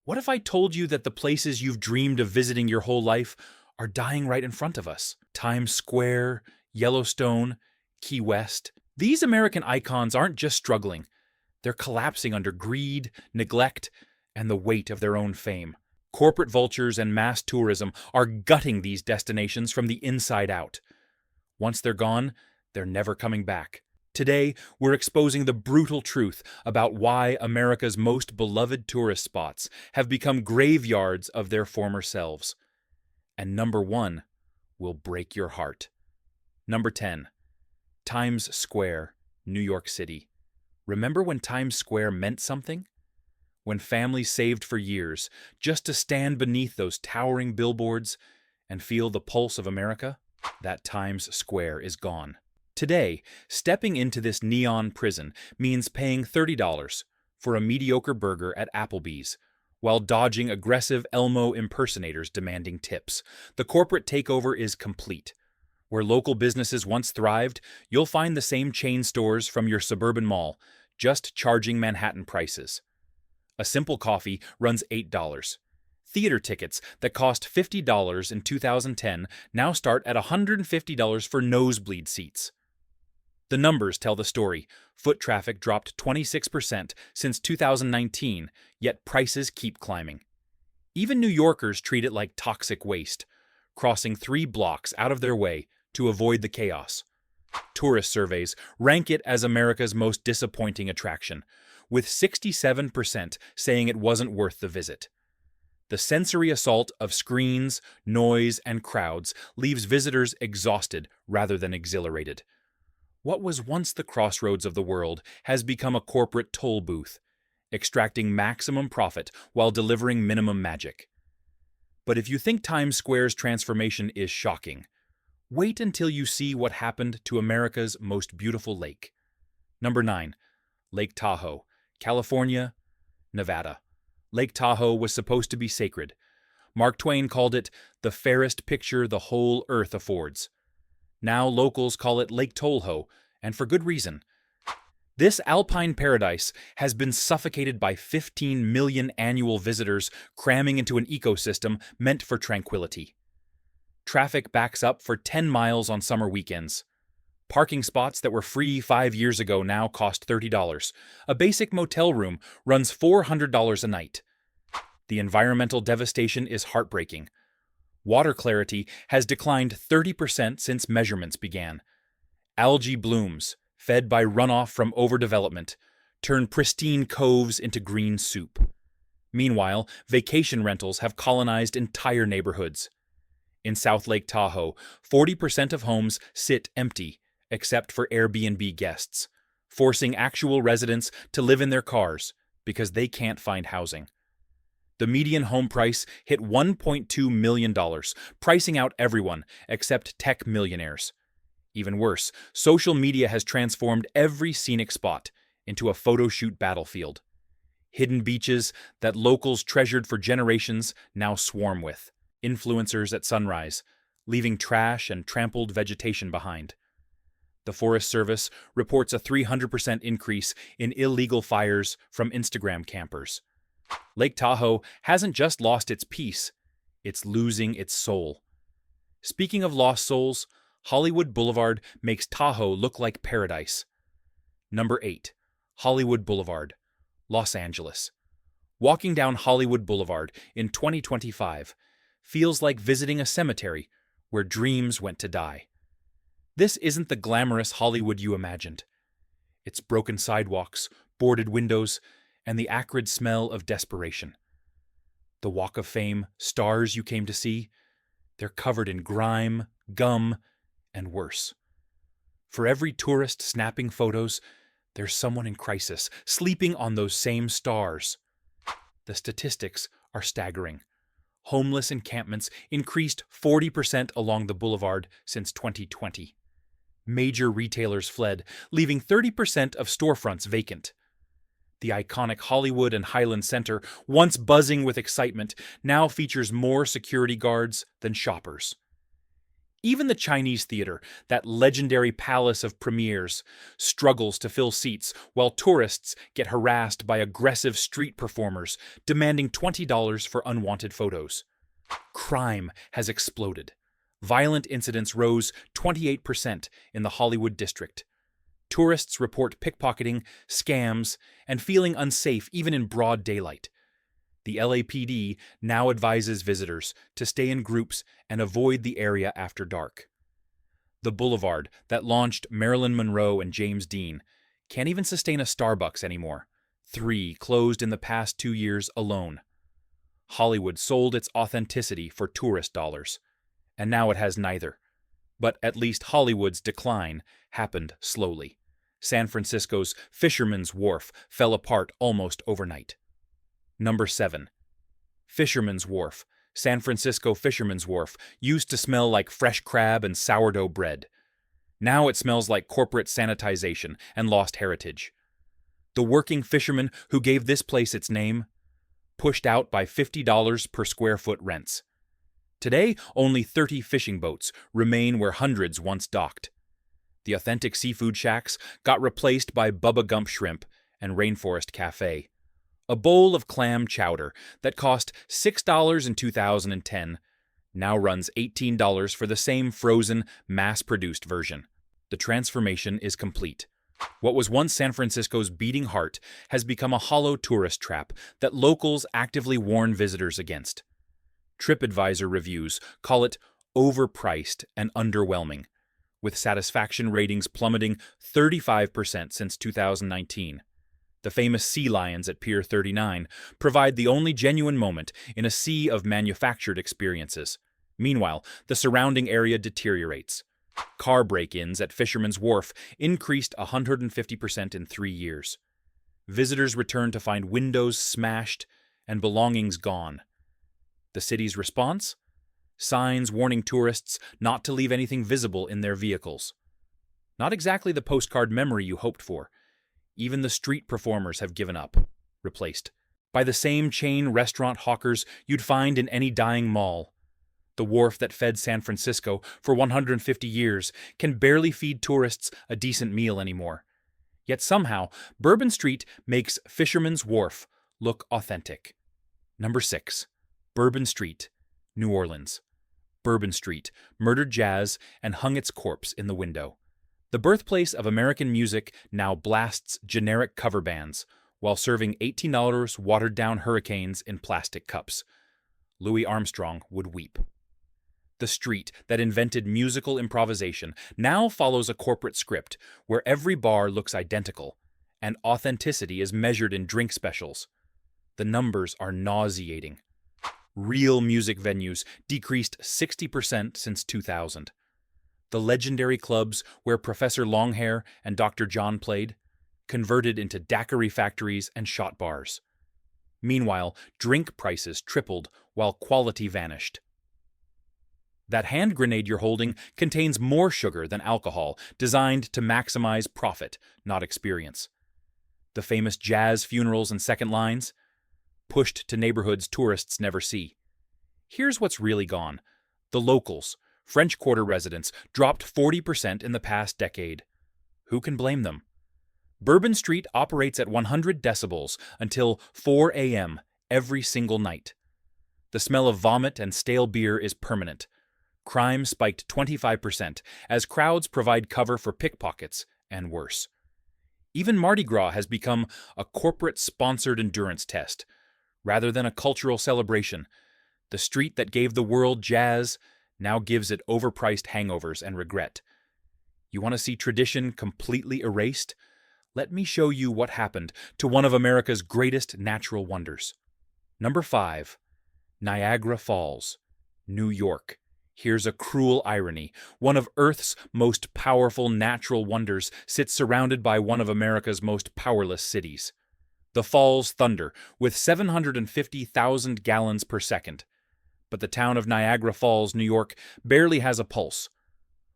What if I told you that the places you've dreamed of visiting your whole life are dying right in front of us? Times Square, Yellowstone, Key West. These American icons aren't just struggling, they're collapsing under greed, neglect, and the weight of their own fame. Corporate vultures and mass tourism are gutting these destinations from the inside out. Once they're gone, they're never coming back. Today, we're exposing the brutal truth about why America's most beloved tourist spots have become graveyards of their former selves. And number one will break your heart. Number 10. Times Square, New York City. Remember when Times Square meant something? When families saved for years just to stand beneath those towering billboards and feel the pulse of America? That Times Square is gone. Today, stepping into this neon prison means paying $30 for a mediocre burger at Applebee's, while dodging aggressive Elmo impersonators demanding tips. The corporate takeover is complete. Where local businesses once thrived, you'll find the same chain stores from your suburban mall, just charging Manhattan prices. A simple coffee runs $8. Theater tickets that cost $50 in 2010 now start at $150 for nosebleed seats. The numbers tell the story. Foot traffic dropped 26% since 2019, yet prices keep climbing. Even New Yorkers treat it like toxic waste, crossing 3 blocks out of their way to avoid the chaos. Tourist surveys rank it as America's most disappointing attraction, with 67% saying it wasn't worth the visit. The sensory assault of screens, noise, and crowds leaves visitors exhausted rather than exhilarated. What was once the crossroads of the world has become a corporate toll booth, extracting maximum profit while delivering minimum magic. But if you think Times Square's transformation is shocking, wait until you see what happened to America's most beautiful lake. Number 9. Lake Tahoe, California, Nevada. Lake Tahoe was supposed to be sacred. Mark Twain called it the fairest picture the whole earth affords. Now locals call it Lake Tolho, and for good reason. This alpine paradise has been suffocated by 15 million annual visitors cramming into an ecosystem meant for tranquility. Traffic backs up for 10 miles on summer weekends. Parking spots that were free 5 years ago now cost $30. A basic motel room runs $400 a night. The environmental devastation is heartbreaking. Water clarity has declined 30% since measurements began. Algae blooms, fed by runoff from overdevelopment, turn pristine coves into green soup. Meanwhile, vacation rentals have colonized entire neighborhoods. In South Lake Tahoe, 40% of homes sit empty, except for Airbnb guests, forcing actual residents to live in their cars because they can't find housing. The median home price hit $1.2 million, pricing out everyone except tech millionaires. Even worse, social media has transformed every scenic spot into a photo shoot battlefield. Hidden beaches that locals treasured for generations now swarm with influencers at sunrise, leaving trash and trampled vegetation behind. The Forest Service reports a 300% increase in illegal fires from Instagram campers. Lake Tahoe hasn't just lost its peace, it's losing its soul. Speaking of lost souls, Hollywood Boulevard makes Tahoe look like paradise. Number 8. Hollywood Boulevard, Los Angeles. Walking down Hollywood Boulevard in 2025 feels like visiting a cemetery where dreams went to die. This isn't the glamorous Hollywood you imagined. It's broken sidewalks, boarded windows, and the acrid smell of desperation. The Walk of Fame stars you came to see, they're covered in grime, gum, and worse. For every tourist snapping photos, there's someone in crisis, sleeping on those same stars. The statistics are staggering. Homeless encampments increased 40% along the boulevard since 2020. Major retailers fled, leaving 30% of storefronts vacant. The iconic Hollywood and Highland Center, once buzzing with excitement, now features more security guards than shoppers. Even the Chinese theater, that legendary palace of premieres, struggles to fill seats while tourists get harassed by aggressive street performers demanding $20 for unwanted photos. Crime has exploded. Violent incidents rose 28% in the Hollywood district. Tourists report pickpocketing, scams, and feeling unsafe even in broad daylight. The LAPD now advises visitors to stay in groups and avoid the area after dark. The boulevard that launched Marilyn Monroe and James Dean can't even sustain a Starbucks anymore. 3 closed in the past 2 years alone. Hollywood sold its authenticity for tourist dollars, and now it has neither. But at least Hollywood's decline happened slowly. San Francisco's Fisherman's Wharf fell apart almost overnight. Number 7. Fisherman's Wharf. San Francisco Fisherman's Wharf used to smell like fresh crab and sourdough bread. Now it smells like corporate sanitization and lost heritage. The working fishermen who gave this place its name pushed out by $50 per square foot rents. Today, only 30 fishing boats remain where hundreds once docked. The authentic seafood shacks got replaced by Bubba Gump Shrimp and Rainforest Cafe. A bowl of clam chowder that cost $6 in 2010 now runs $18 for the same frozen, mass-produced version. The transformation is complete. What was once San Francisco's beating heart has become a hollow tourist trap that locals actively warn visitors against. TripAdvisor reviews call it overpriced and underwhelming, with satisfaction ratings plummeting 35% since 2019. The famous sea lions at Pier 39 provide the only genuine moment in a sea of manufactured experiences. Meanwhile, the surrounding area deteriorates. Car break-ins at Fisherman's Wharf increased 150% in 3 years. Visitors return to find windows smashed and belongings gone. The city's response? Signs warning tourists not to leave anything visible in their vehicles. Not exactly the postcard memory you hoped for. Even the street performers have given up, replaced by the same chain restaurant hawkers you'd find in any dying mall. The wharf that fed San Francisco for 150 years can barely feed tourists a decent meal anymore. Yet somehow, Bourbon Street makes Fisherman's Wharf look authentic. Number 6. Bourbon Street, New Orleans. Bourbon Street murdered jazz and hung its corpse in the window. The birthplace of American music now blasts generic cover bands while serving $18 watered-down hurricanes in plastic cups. Louis Armstrong would weep. The street that invented musical improvisation now follows a corporate script where every bar looks identical, and authenticity is measured in drink specials. The numbers are nauseating. Real music venues decreased 60% since 2000. The legendary clubs where Professor Longhair and Dr. John played converted into daiquiri factories and shot bars. Meanwhile, drink prices tripled while quality vanished. That hand grenade you're holding contains more sugar than alcohol, designed to maximize profit, not experience. The famous jazz funerals and second lines? Pushed to neighborhoods tourists never see. Here's what's really gone. The locals, French Quarter residents, dropped 40% in the past decade. Who can blame them? Bourbon Street operates at 100 decibels until 4 a.m. every single night. The smell of vomit and stale beer is permanent. Crime spiked 25% as crowds provide cover for pickpockets and worse. Even Mardi Gras has become a corporate-sponsored endurance test. Rather than a cultural celebration, the street that gave the world jazz now gives it overpriced hangovers and regret. You want to see tradition completely erased? Let me show you what happened to one of America's greatest natural wonders. Number 5. Niagara Falls, New York. Here's a cruel irony. One of Earth's most powerful natural wonders sits surrounded by one of America's most powerless cities. The falls thunder with 750,000 gallons per second. But the town of Niagara Falls, New York, barely has a pulse.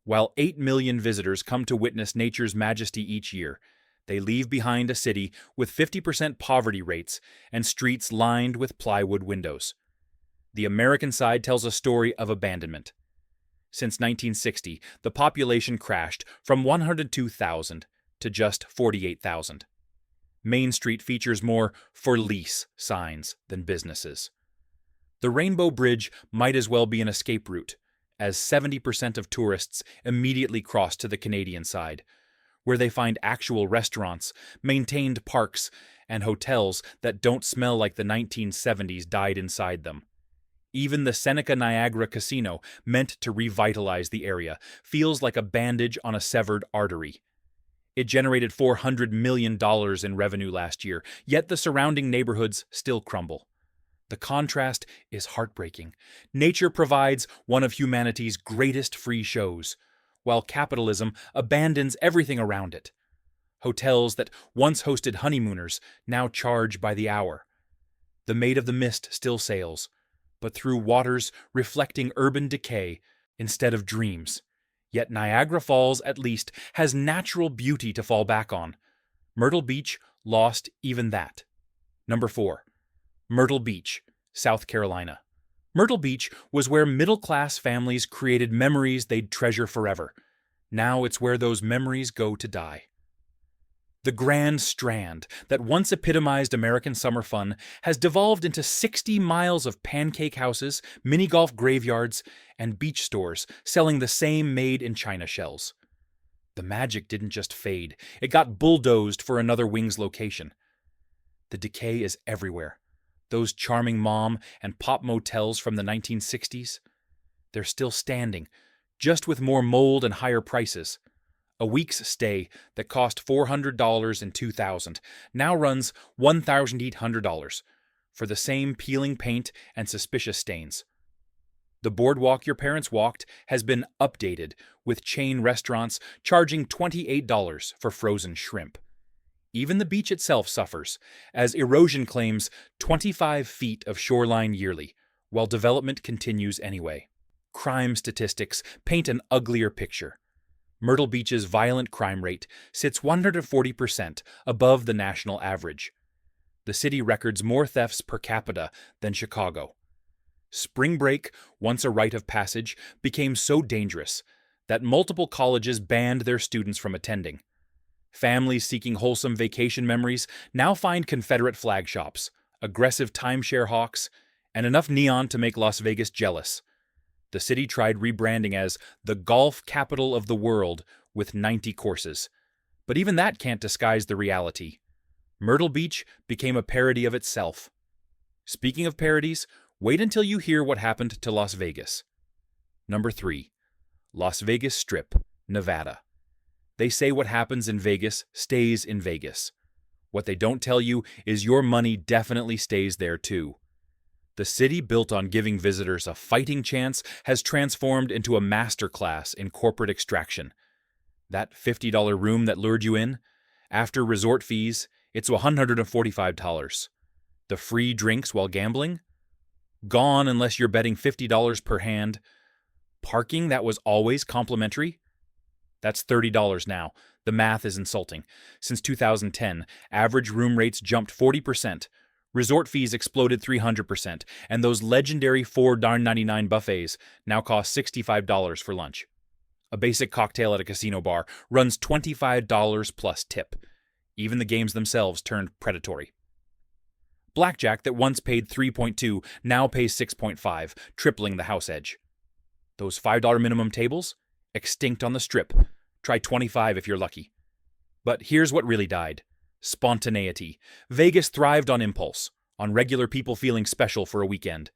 While 8 million visitors come to witness nature's majesty each year, they leave behind a city with 50% poverty rates and streets lined with plywood windows. The American side tells a story of abandonment. Since 1960, the population crashed from 102,000 to just 48,000. Main Street features more "for lease" signs than businesses. The Rainbow Bridge might as well be an escape route, as 70% of tourists immediately cross to the Canadian side, where they find actual restaurants, maintained parks, and hotels that don't smell like the 1970s died inside them. Even the Seneca Niagara Casino, meant to revitalize the area, feels like a bandage on a severed artery. It generated $400 million in revenue last year, yet the surrounding neighborhoods still crumble. The contrast is heartbreaking. Nature provides one of humanity's greatest free shows, while capitalism abandons everything around it. Hotels that once hosted honeymooners now charge by the hour. The Maid of the Mist still sails, but through waters reflecting urban decay instead of dreams. Yet Niagara Falls, at least, has natural beauty to fall back on. Myrtle Beach lost even that. Number 4. Myrtle Beach, South Carolina. Myrtle Beach was where middle-class families created memories they'd treasure forever. Now it's where those memories go to die. The Grand Strand, that once epitomized American summer fun, has devolved into 60 miles of pancake houses, mini-golf graveyards, and beach stores selling the same made-in-China shells. The magic didn't just fade, it got bulldozed for another Wings location. The decay is everywhere. Those charming mom and pop motels from the 1960s, they're still standing, just with more mold and higher prices. A week's stay that cost $400 in 2000 now runs $1,800 for the same peeling paint and suspicious stains. The boardwalk your parents walked has been updated, with chain restaurants charging $28 for frozen shrimp. Even the beach itself suffers, as erosion claims 25 feet of shoreline yearly, while development continues anyway. Crime statistics paint an uglier picture. Myrtle Beach's violent crime rate sits 140% above the national average. The city records more thefts per capita than Chicago. Spring break, once a rite of passage, became so dangerous that multiple colleges banned their students from attending. Families seeking wholesome vacation memories now find Confederate flag shops, aggressive timeshare hawks, and enough neon to make Las Vegas jealous. The city tried rebranding as the golf capital of the world with 90 courses. But even that can't disguise the reality. Myrtle Beach became a parody of itself. Speaking of parodies, wait until you hear what happened to Las Vegas. Number 3. Las Vegas Strip, Nevada. They say what happens in Vegas stays in Vegas. What they don't tell you is your money definitely stays there too. The city, built on giving visitors a fighting chance, has transformed into a masterclass in corporate extraction. That $50 room that lured you in? After resort fees, it's $145. The free drinks while gambling? Gone unless you're betting $50 per hand. Parking that was always complimentary? That's $30 now. The math is insulting. Since 2010, average room rates jumped 40%. Resort fees exploded 300%, and those legendary $4.99 buffets now cost $65 for lunch. A basic cocktail at a casino bar runs $25 plus tip. Even the games themselves turned predatory. Blackjack that once paid $3.2 now pays $6.5, tripling the house edge. Those $5 minimum tables? Extinct on the Strip. Try $25 if you're lucky. But here's what really died. Spontaneity. Vegas thrived on impulse, on regular people feeling special for a weekend.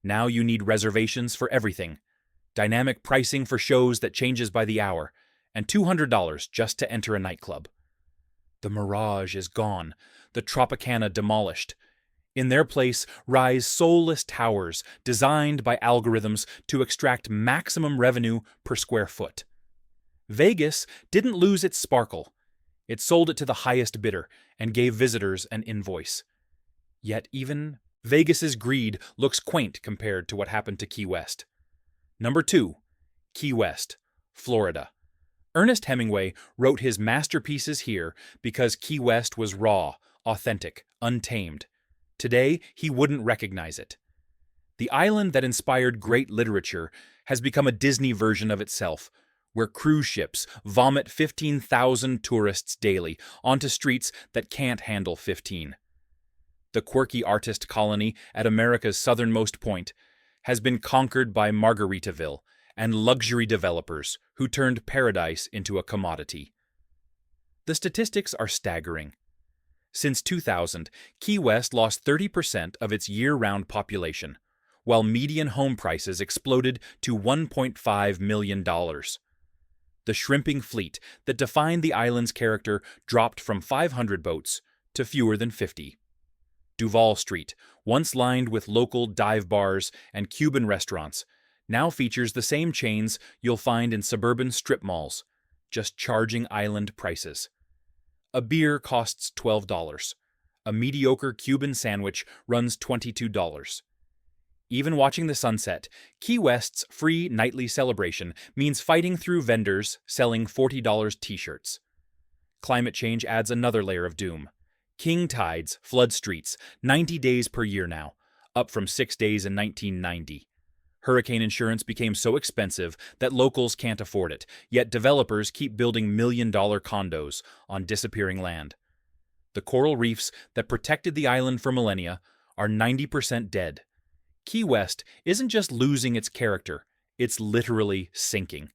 Now you need reservations for everything. Dynamic pricing for shows that changes by the hour, and $200 just to enter a nightclub. The Mirage is gone, the Tropicana demolished. In their place rise soulless towers designed by algorithms to extract maximum revenue per square foot. Vegas didn't lose its sparkle. It sold it to the highest bidder and gave visitors an invoice. Yet even Vegas's greed looks quaint compared to what happened to Key West. Number 2. Key West, Florida. Ernest Hemingway wrote his masterpieces here because Key West was raw, authentic, untamed. Today, he wouldn't recognize it. The island that inspired great literature has become a Disney version of itself, where cruise ships vomit 15,000 tourists daily onto streets that can't handle 15. The quirky artist colony at America's southernmost point has been conquered by Margaritaville and luxury developers who turned paradise into a commodity. The statistics are staggering. Since 2000, Key West lost 30% of its year-round population, while median home prices exploded to $1.5 million. The shrimping fleet that defined the island's character dropped from 500 boats to fewer than 50. Duval Street, once lined with local dive bars and Cuban restaurants, now features the same chains you'll find in suburban strip malls, just charging island prices. A beer costs $12. A mediocre Cuban sandwich runs $22. Even watching the sunset, Key West's free nightly celebration means fighting through vendors selling $40 t-shirts. Climate change adds another layer of doom. King tides flood streets 90 days per year now, up from 6 days in 1990. Hurricane insurance became so expensive that locals can't afford it, yet developers keep building million-dollar condos on disappearing land. The coral reefs that protected the island for millennia are 90% dead. Key West isn't just losing its character, it's literally sinking.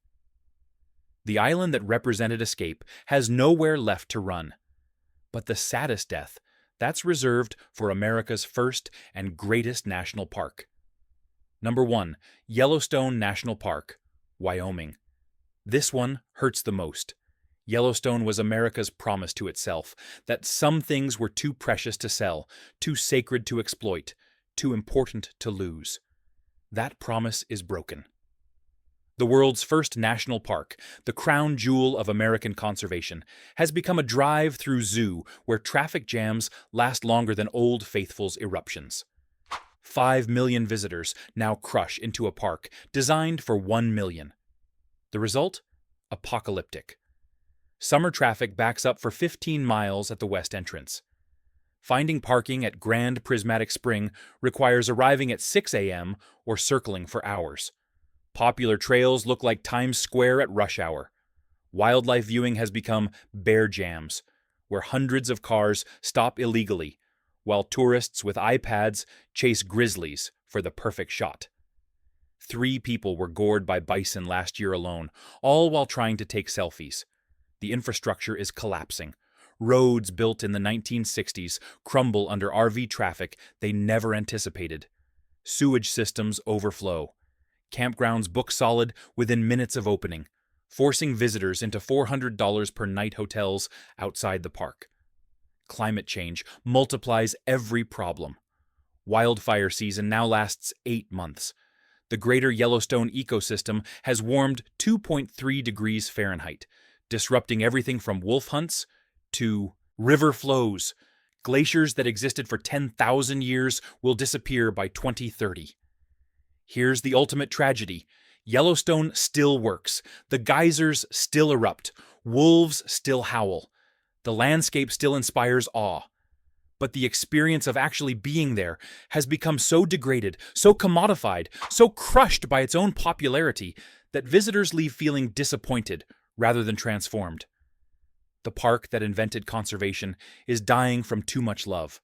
The island that represented escape has nowhere left to run. But the saddest death, that's reserved for America's first and greatest national park. Number 1, Yellowstone National Park, Wyoming. This one hurts the most. Yellowstone was America's promise to itself that some things were too precious to sell, too sacred to exploit, too important to lose. That promise is broken. The world's first national park, the crown jewel of American conservation, has become a drive-through zoo where traffic jams last longer than Old Faithful's eruptions. 5 million visitors now crush into a park designed for 1 million. The result? Apocalyptic. Summer traffic backs up for 15 miles at the west entrance. Finding parking at Grand Prismatic Spring requires arriving at 6 a.m. or circling for hours. Popular trails look like Times Square at rush hour. Wildlife viewing has become bear jams, where hundreds of cars stop illegally, while tourists with iPads chase grizzlies for the perfect shot. 3 people were gored by bison last year alone, all while trying to take selfies. The infrastructure is collapsing. Roads built in the 1960s crumble under RV traffic they never anticipated. Sewage systems overflow. Campgrounds book solid within minutes of opening, forcing visitors into $400 per night hotels outside the park. Climate change multiplies every problem. Wildfire season now lasts 8 months. The greater Yellowstone ecosystem has warmed 2.3 degrees Fahrenheit, disrupting everything from wolf hunts to river flows. Glaciers that existed for 10,000 years will disappear by 2030. Here's the ultimate tragedy. Yellowstone still works. The geysers still erupt. Wolves still howl. The landscape still inspires awe. But the experience of actually being there has become so degraded, so commodified, so crushed by its own popularity that visitors leave feeling disappointed rather than transformed. The park that invented conservation is dying from too much love.